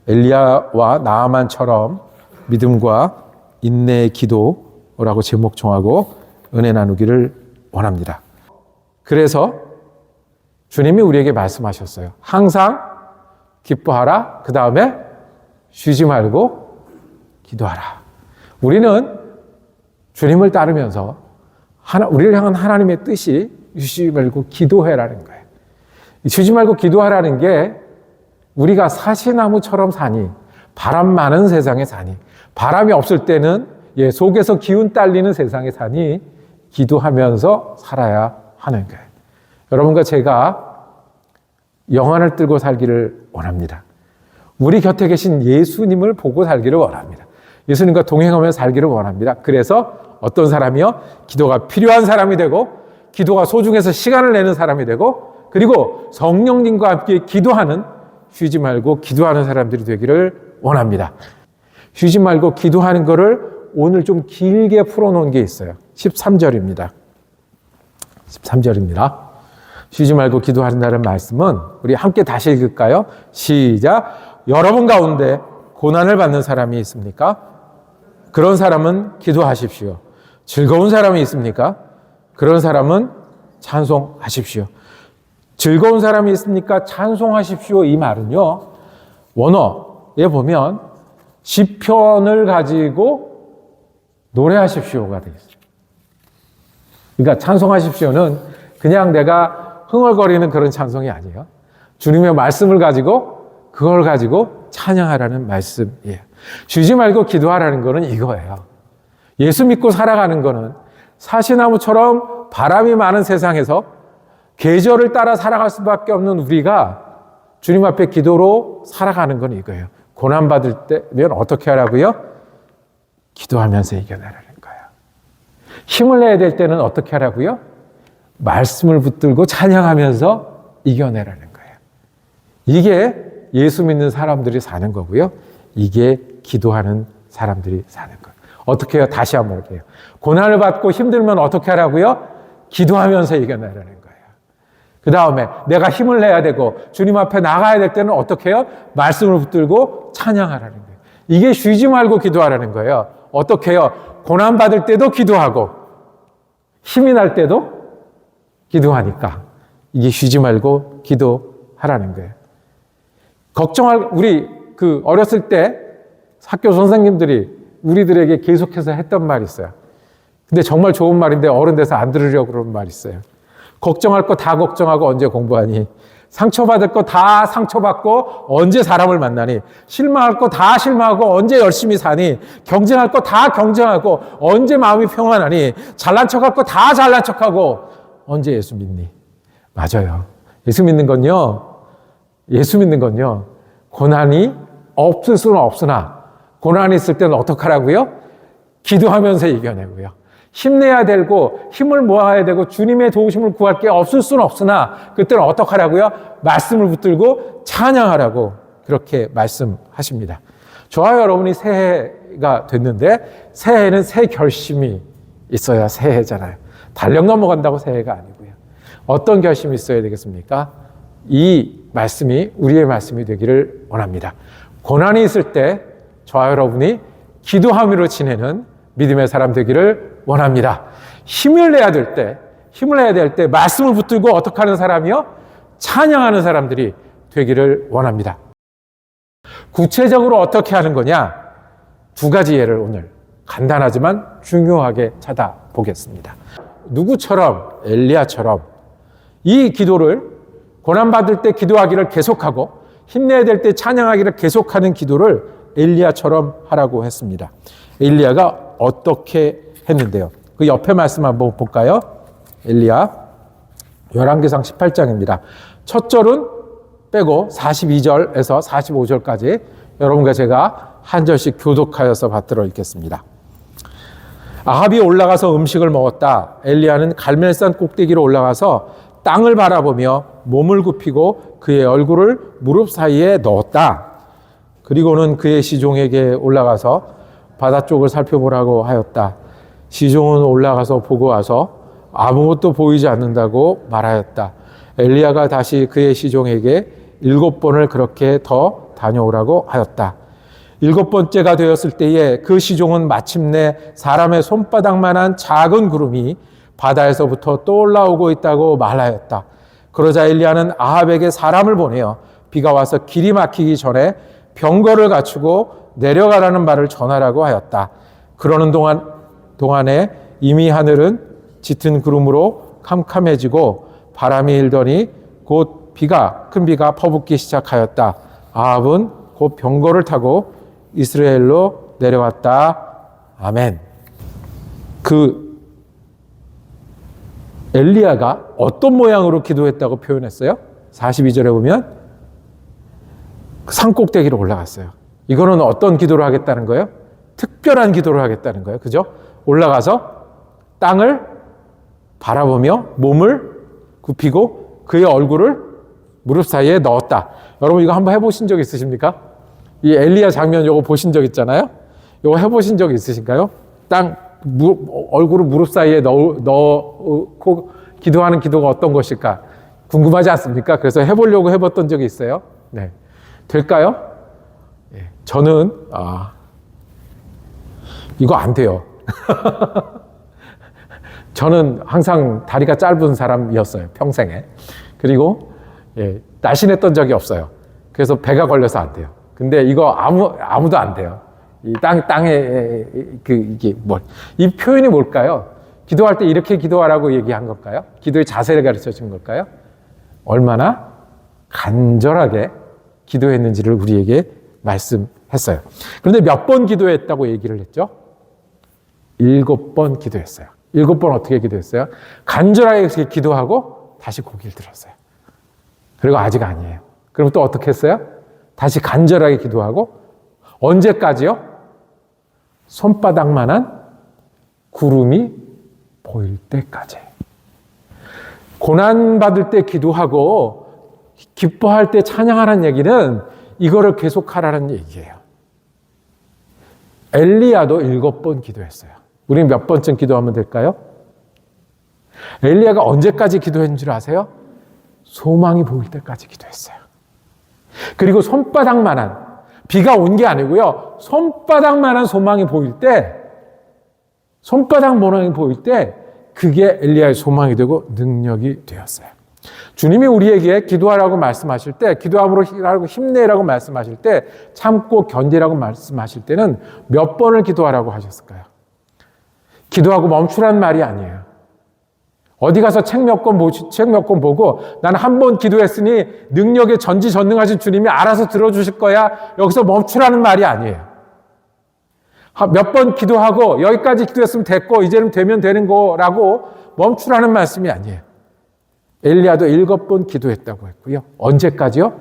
엘리야와 나아만처럼 믿음과 인내의 기도라고 제목 정하고 은혜 나누기를 원합니다. 그래서 주님이 우리에게 말씀하셨어요. 항상 기뻐하라. 그 다음에 쉬지 말고 기도하라. 우리는 주님을 따르면서 우리를 향한 하나님의 뜻이 쉬지 말고 기도해라는 거예요. 쉬지 말고 기도하라는 게 우리가 사시나무처럼 사니, 바람 많은 세상에 사니, 바람이 없을 때는 속에서 기운 딸리는 세상에 사니 기도하면서 살아야 하는 거예요. 여러분과 제가 영안을 들고 살기를 원합니다. 우리 곁에 계신 예수님을 보고 살기를 원합니다. 예수님과 동행하며 살기를 원합니다. 그래서 어떤 사람이요? 기도가 필요한 사람이 되고, 기도가 소중해서 시간을 내는 사람이 되고, 그리고 성령님과 함께 기도하는, 쉬지 말고 기도하는 사람들이 되기를 원합니다. 쉬지 말고 기도하는 거를 오늘 좀 길게 풀어놓은 게 있어요. 13절입니다. 13절입니다. 쉬지 말고 기도한다는 말씀은 우리 함께 다시 읽을까요? 시작. 여러분 가운데 고난을 받는 사람이 있습니까? 그런 사람은 기도하십시오. 즐거운 사람이 있습니까? 그런 사람은 찬송하십시오. 즐거운 사람이 있습니까? 찬송하십시오. 이 말은요, 원어에 보면 시편을 가지고 노래하십시오가 되어 있어요. 그러니까 찬송하십시오는 그냥 내가 흥얼거리는 그런 찬송이 아니에요. 주님의 말씀을 가지고 그걸 가지고 찬양하라는 말씀이에요. 쉬지 말고 기도하라는 거는 이거예요. 예수 믿고 살아가는 거는 사시나무처럼 바람이 많은 세상에서 계절을 따라 살아갈 수밖에 없는 우리가 주님 앞에 기도로 살아가는 건 이거예요. 고난받을 때면 어떻게 하라고요? 기도하면서 이겨내라는 거예요. 힘을 내야 될 때는 어떻게 하라고요? 말씀을 붙들고 찬양하면서 이겨내라는 거예요. 이게 예수 믿는 사람들이 사는 거고요. 이게 기도하는 사람들이 사는 거예요. 어떻게 해요? 다시 한번 볼게요. 고난을 받고 힘들면 어떻게 하라고요? 기도하면서 이겨내라는 거예요. 그 다음에 내가 힘을 내야 되고 주님 앞에 나가야 될 때는 어떻게 해요? 말씀을 붙들고 찬양하라는 거예요. 이게 쉬지 말고 기도하라는 거예요. 어떻게 해요? 고난 받을 때도 기도하고 힘이 날 때도 기도하니까 이게 쉬지 말고 기도하라는 거예요. 우리 어렸을 때 학교 선생님들이 우리들에게 계속해서 했던 말이 있어요. 근데 정말 좋은 말인데 어른 돼서 안 들으려고 그러는 말이 있어요. 걱정할 거 다 걱정하고 언제 공부하니? 상처받을 거 다 상처받고 언제 사람을 만나니? 실망할 거 다 실망하고 언제 열심히 사니? 경쟁할 거 다 경쟁하고 언제 마음이 평안하니? 잘난 척할 거 다 잘난 척하고 언제 예수 믿니? 맞아요. 예수 믿는 건요, 고난이 없을 수는 없으나 고난이 있을 때는 어떡하라고요? 기도하면서 이겨내고요. 힘내야 되고 힘을 모아야 되고 주님의 도우심을 구할 게 없을 수는 없으나 그때는 어떡하라고요? 말씀을 붙들고 찬양하라고 그렇게 말씀하십니다. 저와 여러분이 새해가 됐는데 새해는 새 결심이 있어야 새해잖아요. 달력 넘어간다고 새해가 아니고요. 어떤 결심이 있어야 되겠습니까? 이 말씀이 우리의 말씀이 되기를 원합니다. 고난이 있을 때 저와 여러분이 기도함으로 지내는 믿음의 사람 되기를 원합니다. 힘을 내야 될 때 말씀을 붙들고 어떻게 하는 사람이요? 찬양하는 사람들이 되기를 원합니다. 구체적으로 어떻게 하는 거냐? 두 가지 예를 오늘 간단하지만 중요하게 찾아보겠습니다. 누구처럼? 엘리야처럼 이 기도를 고난받을 때 기도하기를 계속하고 힘내야 될 때 찬양하기를 계속하는 기도를 엘리야처럼 하라고 했습니다. 엘리야가 어떻게 했는데요? 그 옆에 말씀 한번 볼까요? 엘리야 열왕기상 18장입니다. 첫 절은 빼고 42절에서 45절까지 여러분과 제가 한 절씩 교독하여서 받들어 읽겠습니다. 아합이 올라가서 음식을 먹었다. 엘리야는 갈멜산 꼭대기로 올라가서 땅을 바라보며 몸을 굽히고 그의 얼굴을 무릎 사이에 넣었다. 그리고는 그의 시종에게 올라가서 바다 쪽을 살펴보라고 하였다. 시종은 올라가서 보고 와서 아무것도 보이지 않는다고 말하였다. 엘리야가 다시 그의 시종에게 7번을 그렇게 더 다녀오라고 하였다. 7번째가 되었을 때에 그 시종은 마침내 사람의 손바닥만한 작은 구름이 바다에서부터 떠올라오고 있다고 말하였다. 그러자 엘리야는 아합에게 사람을 보내어 비가 와서 길이 막히기 전에 병거를 갖추고 내려가라는 말을 전하라고 하였다. 그러는 동안에 이미 하늘은 짙은 구름으로 캄캄해지고 바람이 일더니 곧 큰 비가 퍼붓기 시작하였다. 아합은 곧 병거를 타고 이스라엘로 내려왔다. 아멘. 엘리야가 어떤 모양으로 기도했다고 표현했어요? 42절에 보면 산 꼭대기로 올라갔어요. 이거는 어떤 기도를 하겠다는 거예요? 특별한 기도를 하겠다는 거예요. 그죠? 올라가서 땅을 바라보며 몸을 굽히고 그의 얼굴을 무릎 사이에 넣었다. 여러분 이거 한번 해보신 적 있으십니까? 이 엘리야 장면 요거 보신 적 있잖아요. 요거 해보신 적 있으신가요? 얼굴을 무릎 사이에 넣고 기도하는 기도가 어떤 것일까? 궁금하지 않습니까? 그래서 해보려고 해봤던 적이 있어요. 네. 될까요? 네. 저는, 이거 안 돼요. 저는 항상 다리가 짧은 사람이었어요. 평생에. 그리고, 날씬했던 적이 없어요. 그래서 배가 걸려서 안 돼요. 근데 이거 아무도 안 돼요. 이 땅에, 이 표현이 뭘까요? 기도할 때 이렇게 기도하라고 얘기한 걸까요? 기도의 자세를 가르쳐 준 걸까요? 얼마나 간절하게 기도했는지를 우리에게 말씀했어요. 그런데 몇 번 기도했다고 얘기를 했죠? 7번 기도했어요. 7번 어떻게 기도했어요? 간절하게 기도하고 다시 고개를 들었어요. 그리고 아직 아니에요. 그럼 또 어떻게 했어요? 다시 간절하게 기도하고 언제까지요? 손바닥만한 구름이 보일 때까지. 고난받을 때 기도하고 기뻐할 때 찬양하라는 얘기는 이거를 계속하라는 얘기예요. 엘리야도 7번 기도했어요. 우리는 몇 번쯤 기도하면 될까요? 엘리야가 언제까지 기도했는 줄 아세요? 소망이 보일 때까지 기도했어요. 그리고 손바닥만한, 비가 온 게 아니고요. 손바닥만한 소망이 보일 때, 그게 엘리야의 소망이 되고 능력이 되었어요. 주님이 우리에게 기도하라고 말씀하실 때, 기도하라고 힘내라고 말씀하실 때, 참고 견디라고 말씀하실 때는 몇 번을 기도하라고 하셨을까요? 기도하고 멈추라는 말이 아니에요. 어디 가서 책 몇 권 보고 나는 한 번 기도했으니 능력에 전지전능하신 주님이 알아서 들어주실 거야. 여기서 멈추라는 말이 아니에요. 몇 번 기도하고 여기까지 기도했으면 됐고 이제는 되면 되는 거라고 멈추라는 말씀이 아니에요. 엘리야도 7번 기도했다고 했고요. 언제까지요?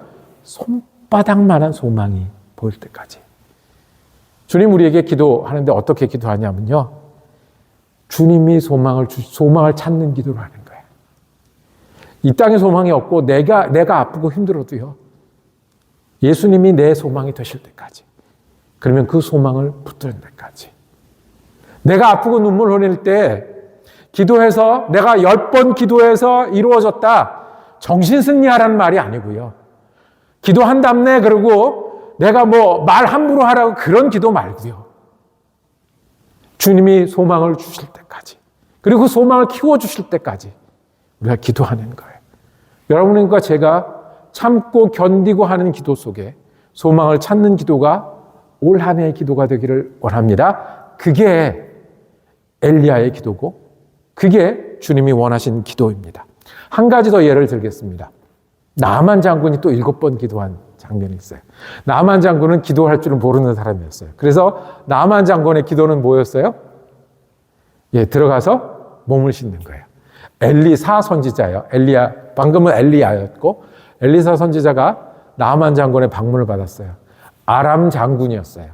손바닥만한 소망이 보일 때까지. 주님 우리에게 기도하는데 어떻게 기도하냐면요. 주님이 소망을 찾는 기도를 하는 거예요. 이 땅에 소망이 없고 내가 아프고 힘들어도요. 예수님이 내 소망이 되실 때까지. 그러면 그 소망을 붙드는 데까지. 내가 아프고 눈물 흘릴 때 기도해서 내가 10번 기도해서 이루어졌다. 정신승리하라는 말이 아니고요. 기도한답네 그러고 내가 말 함부로 하라고 그런 기도 말고요. 주님이 소망을 주실 때까지. 그리고 그 소망을 키워주실 때까지 우리가 기도하는 거예요. 여러분과 제가 참고 견디고 하는 기도 속에 소망을 찾는 기도가 올 한 해의 기도가 되기를 원합니다. 그게 엘리야의 기도고 그게 주님이 원하신 기도입니다. 한 가지 더 예를 들겠습니다. 나만 장군이 또 7번 기도한 장면이 있어요. 나만 장군은 기도할 줄은 모르는 사람이었어요. 그래서 나만 장군의 기도는 뭐였어요? 들어가서 몸을 씻는 거예요. 엘리사 선지자예요. 방금은 엘리야였고 엘리사 선지자가 나만 장군의 방문을 받았어요. 아람 장군이었어요.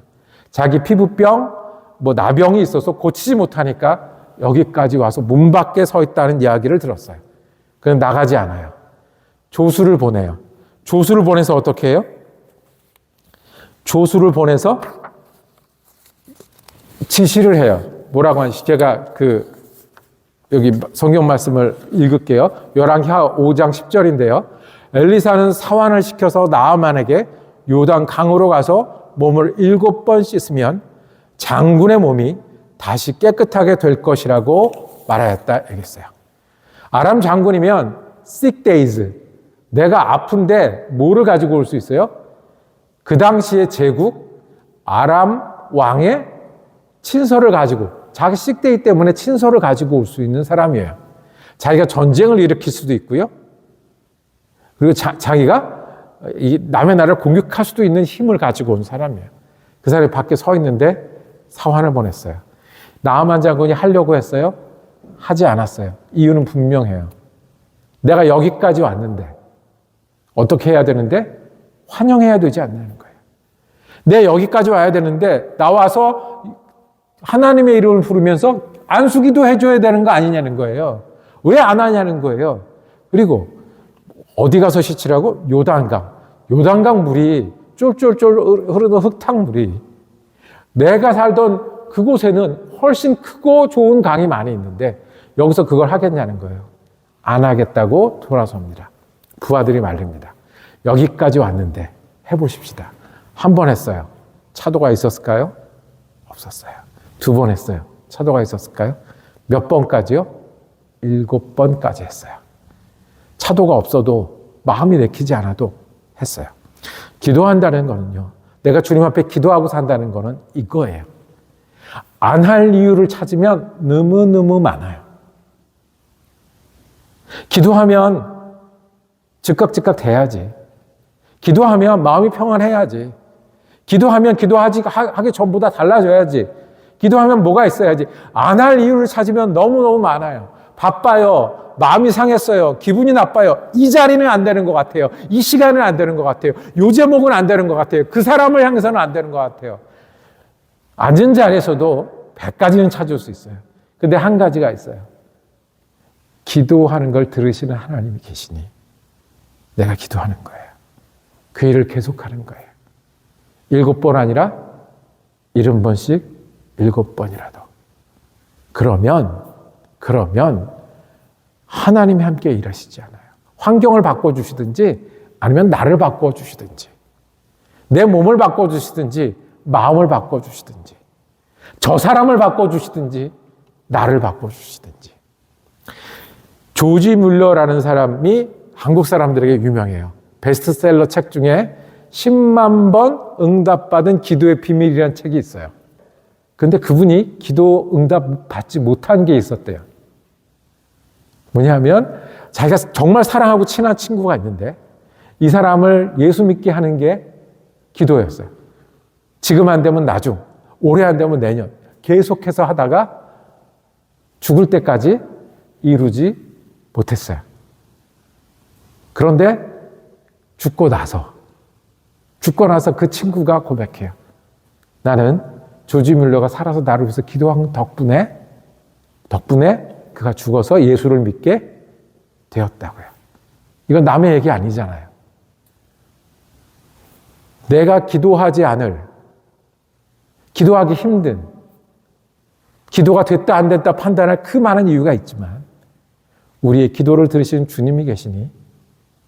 자기 피부병, 나병이 있어서 고치지 못하니까 여기까지 와서 문 밖에 서 있다는 이야기를 들었어요. 그냥 나가지 않아요. 조수를 보내요. 조수를 보내서 어떻게 해요? 조수를 보내서 지시를 해요. 뭐라고 하는지 제가 여기 성경 말씀을 읽을게요. 열왕기하 5장 10절인데요. 엘리사는 사환을 시켜서 나아만에게 요단 강으로 가서 몸을 7번 씻으면 장군의 몸이 다시 깨끗하게 될 것이라고 말하였다 얘기했어요. 아람 장군이면 sick days, 내가 아픈데 뭐를 가지고 올 수 있어요? 그 당시의 제국 아람 왕의 친서를 가지고, 자기 sick 때문에 친서를 가지고 올 수 있는 사람이에요. 자기가 전쟁을 일으킬 수도 있고요. 그리고 자기가 남의 나라를 공격할 수도 있는 힘을 가지고 온 사람이에요. 그 사람이 밖에 서 있는데 사환을 보냈어요. 나아만 장군이 하려고 했어요? 하지 않았어요. 이유는 분명해요. 내가 여기까지 왔는데 어떻게 해야 되는데? 환영해야 되지 않냐는 거예요. 내 여기까지 와야 되는데 나와서 하나님의 이름을 부르면서 안수기도 해줘야 되는 거 아니냐는 거예요. 왜 안 하냐는 거예요. 그리고 어디 가서 씻으라고? 요단강. 요단강 물이 쫄쫄쫄 흐르는 흙탕물이, 내가 살던 그곳에는 훨씬 크고 좋은 강이 많이 있는데 여기서 그걸 하겠냐는 거예요. 안 하겠다고 돌아섭니다. 부하들이 말립니다. 여기까지 왔는데 해보십시다. 한 번 했어요. 차도가 있었을까요? 없었어요. 2번 했어요. 차도가 있었을까요? 몇 번까지요? 7번까지 했어요. 차도가 없어도 마음이 내키지 않아도 했어요. 기도한다는 거는요, 내가 주님 앞에 기도하고 산다는 거는 이거예요. 안 할 이유를 찾으면 너무너무 많아요. 기도하면 즉각 돼야지. 기도하면 마음이 평안해야지. 기도하면 하기 전보다 달라져야지. 기도하면 뭐가 있어야지. 안 할 이유를 찾으면 너무너무 많아요. 바빠요. 마음이 상했어요. 기분이 나빠요. 이 자리는 안 되는 것 같아요. 이 시간은 안 되는 것 같아요. 요 제목은 안 되는 것 같아요. 그 사람을 향해서는 안 되는 것 같아요. 앉은 자리에서도 100가지는 찾을 수 있어요. 근데 한 가지가 있어요. 기도하는 걸 들으시는 하나님이 계시니 내가 기도하는 거예요. 그 일을 계속하는 거예요. 7번 아니라 70번씩 7번이라도. 그러면 하나님이 함께 일하시지 않아요. 환경을 바꿔주시든지 아니면 나를 바꿔주시든지 내 몸을 바꿔주시든지 마음을 바꿔주시든지 저 사람을 바꿔주시든지 나를 바꿔주시든지. 조지 뮬러라는 사람이 한국 사람들에게 유명해요. 베스트셀러 책 중에 10만 번 응답받은 기도의 비밀이라는 책이 있어요. 근데 그분이 기도 응답 받지 못한 게 있었대요. 뭐냐면 자기가 정말 사랑하고 친한 친구가 있는데 이 사람을 예수 믿게 하는 게 기도였어요. 지금 안 되면 나중, 올해 안 되면 내년 계속해서 하다가 죽을 때까지 이루지 못했어요. 그런데 죽고 나서 그 친구가 고백해요. 나는 조지 뮬러가 살아서 나를 위해서 기도한 덕분에 그가 죽어서 예수를 믿게 되었다고요. 이건 남의 얘기 아니잖아요. 내가 기도하지 않을, 기도하기 힘든, 기도가 됐다 안 됐다 판단할 그 많은 이유가 있지만 우리의 기도를 들으시는 주님이 계시니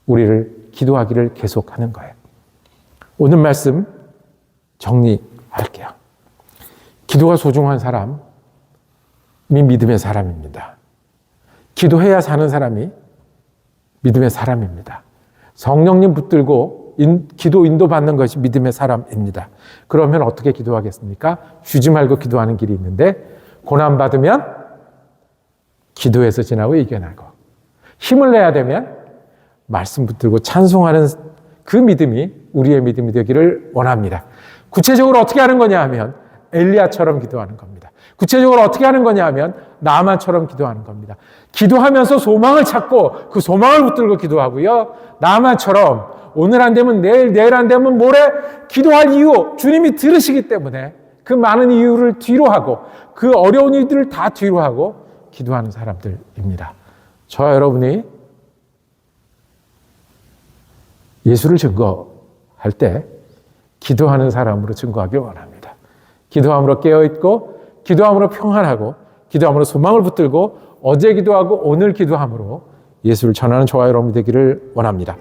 우리를 기도하기를 계속하는 거예요. 오늘 말씀 정리할게요. 기도가 소중한 사람이 믿음의 사람입니다. 기도해야 사는 사람이 믿음의 사람입니다. 성령님 붙들고 기도 인도받는 것이 믿음의 사람입니다. 그러면 어떻게 기도하겠습니까? 쉬지 말고 기도하는 길이 있는데 고난받으면 기도해서 지나고 이겨나고, 힘을 내야 되면 말씀 붙들고 찬송하는 그 믿음이 우리의 믿음이 되기를 원합니다. 구체적으로 어떻게 하는 거냐 하면 엘리야처럼 기도하는 겁니다. 구체적으로 어떻게 하는 거냐 하면 나아만처럼 기도하는 겁니다. 기도하면서 소망을 찾고 그 소망을 붙들고 기도하고요. 나아만처럼 오늘 안 되면 내일 안 되면 모레 기도할 이유, 주님이 들으시기 때문에 그 많은 이유를 뒤로 하고 그 어려운 일들을 다 뒤로 하고 기도하는 사람들입니다. 저와 여러분이 예수를 증거할 때 기도하는 사람으로 증거하길 원합니다. 기도함으로 깨어있고, 기도함으로 평안하고, 기도함으로 소망을 붙들고, 어제 기도하고 오늘 기도함으로 예수를 전하는 저와 여러분이 되기를 원합니다.